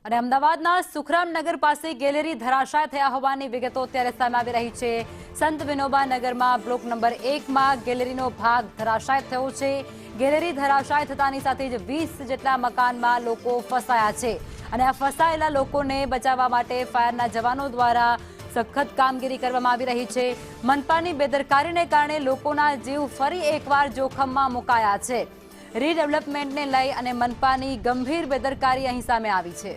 અને અમદાવાદના સુખરામનગર પાસે ગેલેરી ધરાશાય થયા હોવાની વિગતો અત્યારે સામે આવી રહી છે। સંત વિનોબા નગરમાં બ્લોક નંબર 1 માં ગેલેરીનો ભાગ ધરાશાય થયો છે। ગેલેરી ધરાશાય થતાની સાથે જ 20 જેટલા મકાનમાં લોકો ફસાયા છે અને આ ફસાયેલા લોકોને બચાવવા માટે ફાયરના જવાનો દ્વારા સખત કામગીરી કરવામાં આવી રહી છે। મનપાની બેદરકારીને કારણે લોકોના જીવ ફરી એકવાર જોખમમાં મુકાયા છે। રીડેવલપમેન્ટને લઈ અને મનપાની ગંભીર બેદરકારી અહીં સામે આવી છે।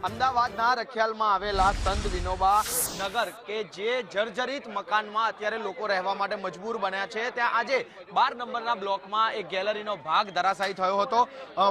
અમદાવાદના રખિયાલમાં આવેલા સંત વિનોબા નગર કે જે જર્જરિત મકાનમાં અત્યારે લોકો રહેવા માટે મજબૂર બન્યા છે, ત્યાં આજે 12 નંબરના બ્લોકમાં એક ગેલેરીનો ભાગ ધરાશાયી થયો હતો।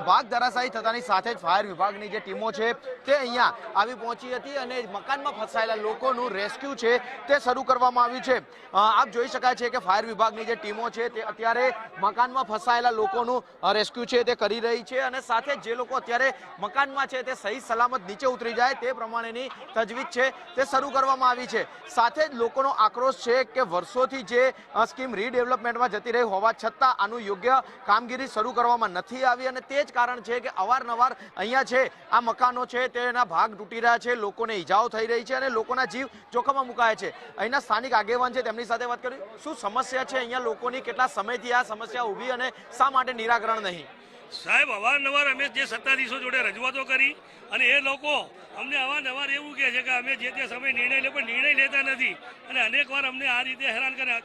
ભાગ ધરાશાયી થતાની સાથે જ ફાયર વિભાગની જે ટીમો છે તે અહીંયા આવી પહોંચી હતી અને મકાનમાં ફસાયેલા લોકોનું રેસ્ક્યુ છે તે શરૂ કરવામાં આવ્યું છે। આપ જોઈ શકાય છે કે ફાયર વિભાગની જે ટીમો છે તે અત્યારે મકાનમાં ફસાયેલા લોકોનું રેસ્ક્યુ છે તે કરી રહી છે અને સાથે જે લોકો અત્યારે મકાનમાં છે તે સહી સલામત ઉતરી જાય તે પ્રમાણેની તજવીજ છે તે શરૂ કરવામાં આવી છે। સાથે જ લોકોનો આક્રોશ છે કે વર્ષોથી જે સ્કીમ રીડેવલપમેન્ટમાં જતી રહી હોવા છતાં આનું યોગ્ય કામગીરી શરૂ કરવામાં નથી આવી અને તે જ કારણ છે કે અવારનવાર અહીંયા છે આ મકાનો છે તેના ભાગ તૂટી રહ્યા છે, લોકોને ઈજાઓ થઈ રહી છે અને લોકોના જીવ જોખમમાં મુકાય છે। અહીંના સ્થાનિક આગેવાન છે તેમની સાથે વાત કરી, શું સમસ્યા છે અહીંયા લોકોની, કેટલા સમયથી આ સમસ્યા ઊભી અને શા માટે નિરાકરણ નહીં? સાહેબ, અવારનવાર અમે જે સત્તાધીશો જોડે રજૂઆતો કરી અને એ લોકો અમને અવારનવાર એવું કહે છે કે અમે જે તે સમય નિર્ણય લે પણ નિર્ણય લેતા નથી અને અનેકવાર અમને આ રીતે હેરાન કરે।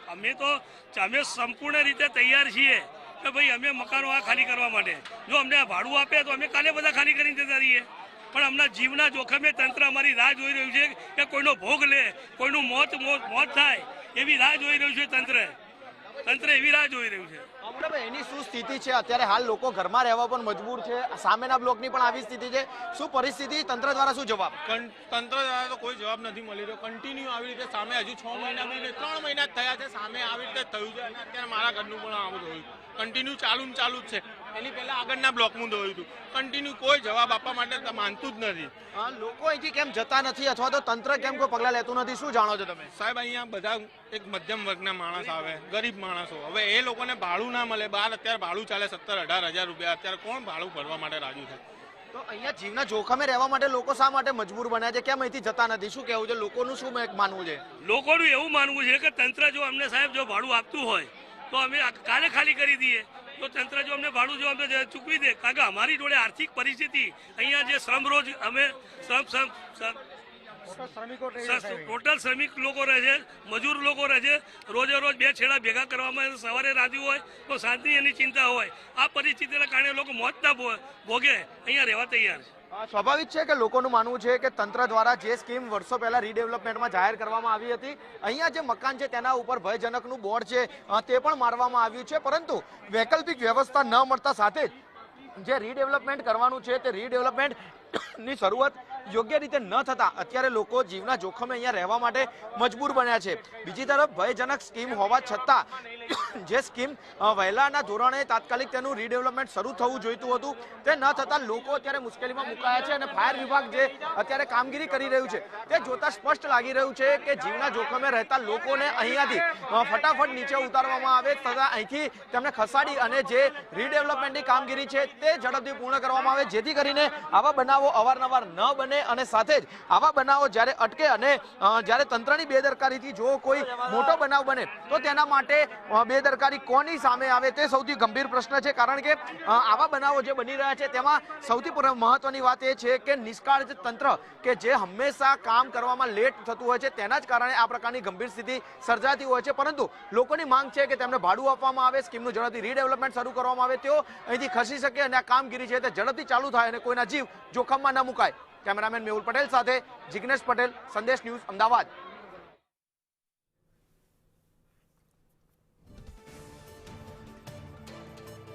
અમે સંપૂર્ણ રીતે તૈયાર છીએ કે ભાઈ અમે મકાનો આ ખાલી કરવા માટે, જો અમને ભાડું આપે તો અમે કાલે બધા ખાલી કરીને જતા રહીએ, પણ હમણાં જીવના જોખમે તંત્ર અમારી રાહ જોઈ રહ્યું છે કે કોઈનો ભોગ લે, કોઈનું મોત થાય એવી રાહ જોઈ રહ્યું છે। તંત્ર એવી રાહ જોઈ રહ્યું છે। એની શું સ્થિતિ છે અત્યારે? હાલ લોકો ઘરમાં રહેવા પણ મજબૂર છે, સામેના બ્લોકની પણ આવી સ્થિતિ છે, શું પરિસ્થિતિ? તંત્ર દ્વારા શું જવાબ? તંત્ર દ્વારા તો કોઈ જવાબ નથી મળી રહ્યો। કન્ટિન્યુ આવી રીતે સામે હજુ 6 મહિના 3 મહિના થયા છે સામે આવી રીતે થયું છે અને અત્યારે મારા ઘરનું પણ આવું થયું, કન્ટિન્યુ ચાલુ જ છે। એની પહેલા આગળના બ્લોકનું થયું હતું, કન્ટિન્યુ કોઈ જવાબ આપવા માટે માનતું જ નથી। લોકો અહીંથી કેમ જતા નથી અથવા તો તંત્ર કેમ કોઈ પગલાં લેતું નથી, શું જાણો છો તમે? સાહેબ, અહીંયા બધા એક મધ્યમ વર્ગના માણસ આવે, ગરીબ માણસો, હવે એ લોકોને ભાડું ના મળે, બહાર અત્યારે ભાડું ચાલે 17-18 હજાર રૂપિયા, અત્યારે કોણ ભાડું ભરવા માટે રાજી છે? તો અહીંયા જીવના જોખમે રહેવા માટે લોકો શા માટે મજબૂર બન્યા છે, કેમ અહીંથી જતા નથી, શું કહેવું છે લોકોનું? શું માનવું છે લોકોનું? એવું માનવું છે કે તંત્ર જો અમને સાહેબ જો ભાડું આપતું હોય તો અમે કાલે ખાલી કરી દઈએ, તો તંત્ર જો અમને ભાડું જો અમને ચૂકવી દે, કારણ કે અમારી જોડે આર્થિક પરિસ્થિતિ અહીંયા જે શ્રમરોજ અમે ટોટલ શ્રમિક લોકો રહે છે, મજૂર લોકો રહે છે, રોજે રોજ 2 છેડા ભેગા કરવામાં સવારે રાંધ્યું હોય તો સાંજની એની ચિંતા હોય। આ પરિસ્થિતિના કારણે લોકો મોતના ભોગે અહીંયા રહેવા તૈયાર છે। સ્વાભાવિક છે કે લોકોનું માનવું છે કે તંત્ર દ્વારા જે સ્કીમ વર્ષો પહેલા રીડેવલપમેન્ટમાં જાહેર કરવામાં આવી હતી, અહીંયા જે મકાન છે તેના ઉપર ભયજનકનું બોર્ડ છે તે પણ મારવામાં આવ્યું છે, પરંતુ વૈકલ્પિક વ્યવસ્થા ન મળતા સાથે જ જે રીડેવલપમેન્ટ કરવાનું છે તે રીડેવલપમેન્ટની શરૂઆત યોગ્ય રીતે ન થતા અત્યારે લોકો જીવના જોખમે અહીંયા રહેવા માટે મજબૂર બન્યા છે। બીજી તરફ ભયજનક સ્કીમ હોવા છતાં જે સ્કીમ વહેલાના ધોરણે તાત્કાલિક તેનું રીડેવલપમેન્ટ શરૂ થવું જોઈતું હતું તે ન થતાં લોકો અત્યારે મુશ્કેલીમાં મુકાયા છે અને ફાયર વિભાગ જે અત્યારે કામગીરી કરી રહ્યું છે તે જોતા સ્પષ્ટ લાગી રહ્યું છે કે જીવના જોખમે રહેતા લોકોને અહીંયાથી ફટાફટ નીચે ઉતારવામાં આવે તથા અહીંથી તેમને ખસાડી અને જે રીડેવલપમેન્ટની કામગીરી છે તે ઝડપથી પૂર્ણ કરવામાં આવે, જેથી કરીને આવા બનાવો અવારનવાર ન બને અને સાથે જ આવા બનાવો જ્યારે અટકે અને જ્યારે તંત્રની બેદરકારીથી જો કોઈ મોટો બનાવ બને તો તેના માટે બેદરકારી કોની સામે આવે તે સૌથી ગંભીર પ્રશ્ન છે। કારણ કે આવા બનાવો જે બની રહ્યા છે તેમાં સૌથી મહત્વની વાત એ છે કે નિષ્કાળજ તંત્ર કે જે હંમેશા કામ કરવામાં લેટ થતું હોય છે તેના જ કારણે આ પ્રકારની ગંભીર સ્થિતિ સર્જાતી હોય છે। પરંતુ લોકોની માંગ છે કે તેમને ભાડું આપવામાં આવે, સ્કીમનું ઝડપથી રીડેવલપમેન્ટ શરૂ કરવામાં આવે, તેઓ અહીંથી ખસી શકે અને આ કામગીરી છે તે ઝડપથી ચાલુ થાય અને કોઈના જીવ જોખમમાં ન મુકાય। કેમેરામેન મેહુલ પટેલ સાથે જિગ્નેશ પટેલ, સંદેશ ન્યૂઝ, અમદાવાદ।